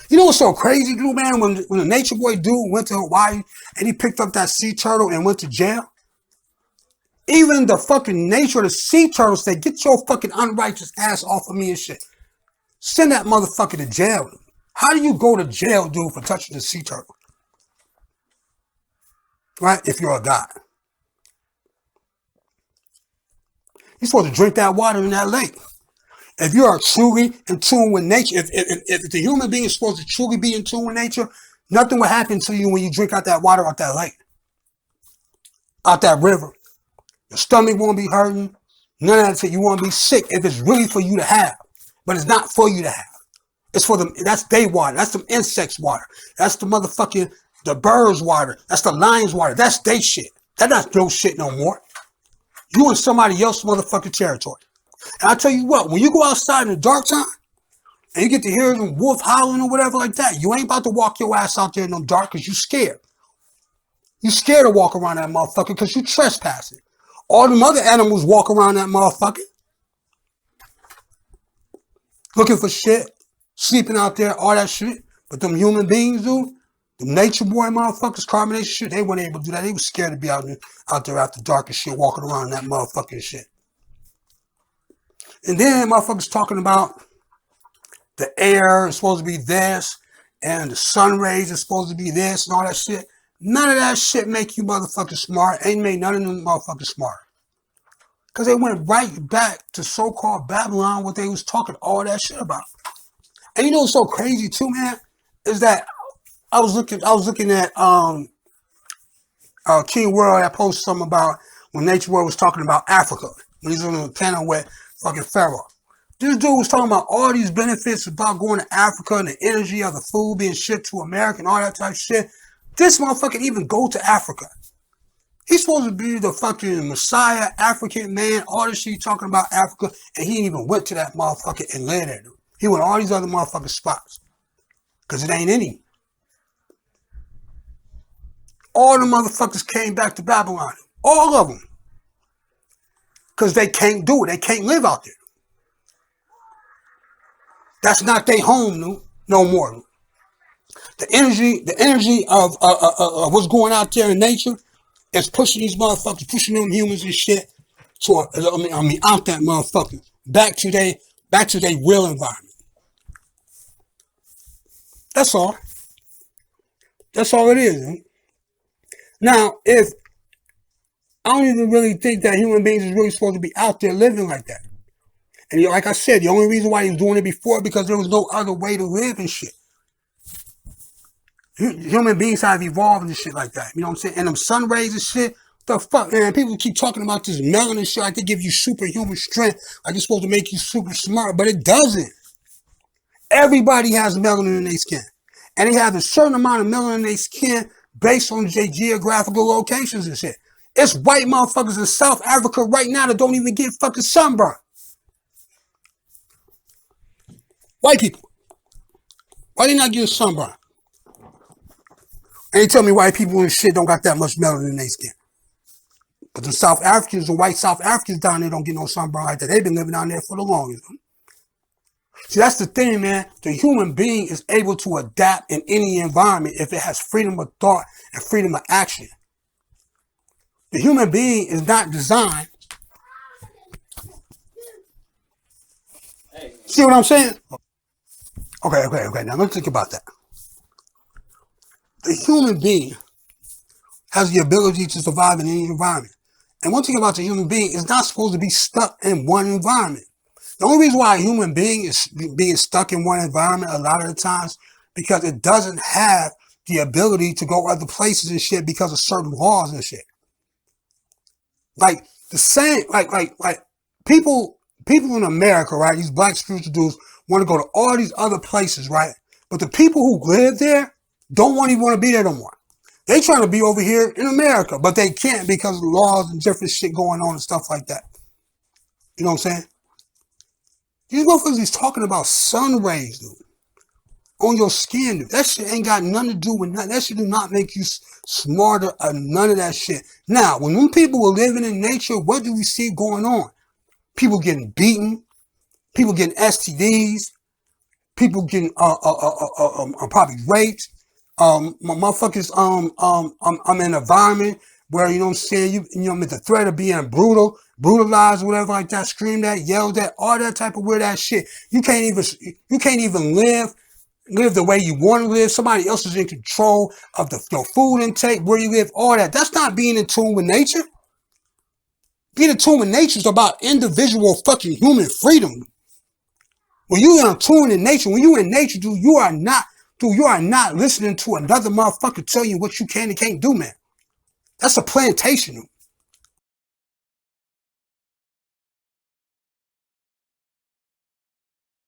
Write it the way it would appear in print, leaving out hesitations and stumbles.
You know what's so crazy, dude, man? When the nature boy dude went to Hawaii and he picked up that sea turtle and went to jail, even the fucking nature of the sea turtle said, get your fucking unrighteous ass off of me and shit. Send that motherfucker to jail. How do you go to jail, dude, for touching the sea turtle? Right? If you're a god. You're supposed to drink that water in that lake. If you are truly in tune with nature, if the human being is supposed to truly be in tune with nature, nothing will happen to you when you drink out that water out that lake, out that river. Your stomach won't be hurting. None of that shit. You won't be sick if it's really for you to have. But it's not for you to have. It's for them. That's their water. That's some insects' water. That's the motherfucking, the birds' water. That's the lions' water. That's their shit. That's not your shit no more. You in somebody else's motherfucking territory. And I tell you what, when you go outside in the dark time, and you get to hear them wolf howling or whatever like that, you ain't about to walk your ass out there in the dark because you scared. You scared to walk around that motherfucker because you trespassing. All them other animals walk around that motherfucker. Looking for shit. Sleeping out there, all that shit. But them human beings, dude, them nature boy motherfuckers, carbonation shit, they weren't able to do that. They were scared to be out there after dark and shit, walking around that motherfucking shit. And then motherfuckers talking about the air is supposed to be this, and the sun rays is supposed to be this, and all that shit. None of that shit make you motherfuckers smart. Ain't made none of them motherfuckers smart. Because they went right back to so-called Babylon, what they was talking all that shit about. And you know what's so crazy too, man? Is that I was looking at King World that posted something about when Nature World was talking about Africa. When he's on the panel with fucking Pharaoh. This dude was talking about all these benefits about going to Africa and the energy of the food being shipped to America and all that type of shit. This motherfucker even go to Africa. He's supposed to be the fucking Messiah, African man, all this shit talking about Africa, and he even went to that motherfucker and lived there, dude. He went to all these other motherfucking spots. Because it ain't any. All the motherfuckers came back to Babylon. All of them. Because they can't do it. They can't live out there. That's not their home no more. The energy of what's going out there in nature is pushing these motherfuckers, pushing them humans and shit to out that motherfucker. Back to their real environment. That's all. That's all it is. Man. Now, I don't even really think that human beings is really supposed to be out there living like that. And like I said, the only reason why he was doing it before because there was no other way to live and shit. Human beings have evolved and shit like that. You know what I'm saying? And them sun rays and shit. The fuck, man? People keep talking about this melanin shit like they give you superhuman strength. Like it's supposed to make you super smart, but it doesn't. Everybody has melanin in their skin. And they have a certain amount of melanin in their skin based on their geographical locations and shit. It's white motherfuckers in South Africa right now that don't even get fucking sunburn. White people. Why they not getting sunburn? And you tell me white people and shit don't got that much melanin in their skin. But the South Africans, the white South Africans down there don't get no sunburn like that. They've been living down there for the longest. See, that's the thing, man. The human being is able to adapt in any environment if it has freedom of thought and freedom of action. The human being is not designed. See what I'm saying? Okay. Now let's think about that. The human being has the ability to survive in any environment. And one thing about the human being is not supposed to be stuck in one environment. The only reason why a human being is being stuck in one environment a lot of the times because it doesn't have the ability to go other places and shit because of certain laws and shit. Like the same, like people in America, right? These black spiritual dudes want to go to all these other places, right? But the people who live there don't even want to be there no more. They trying to be over here in America, but they can't because of the laws and different shit going on and stuff like that. You know what I'm saying? These motherfuckers is talking about sun rays, dude, on your skin, dude. That shit ain't got nothing to do with nothing. That shit do not make you smarter or none of that shit. Now, when them people were living in nature, what do we see going on? People getting beaten, people getting STDs, people getting probably raped. Motherfuckers I'm in an environment where, you know what I'm saying, you know, I'm at the threat of being brutalized, whatever like that, screamed at, yelled at, all that type of weird ass shit. You can't even live the way you want to live. Somebody else is in control of your food intake, where you live, all that. That's not being in tune with nature. Being in tune with nature is about individual fucking human freedom. When you are in tune with nature, when you in nature, dude, you are not listening to another motherfucker tell you what you can and can't do, man. That's a plantation.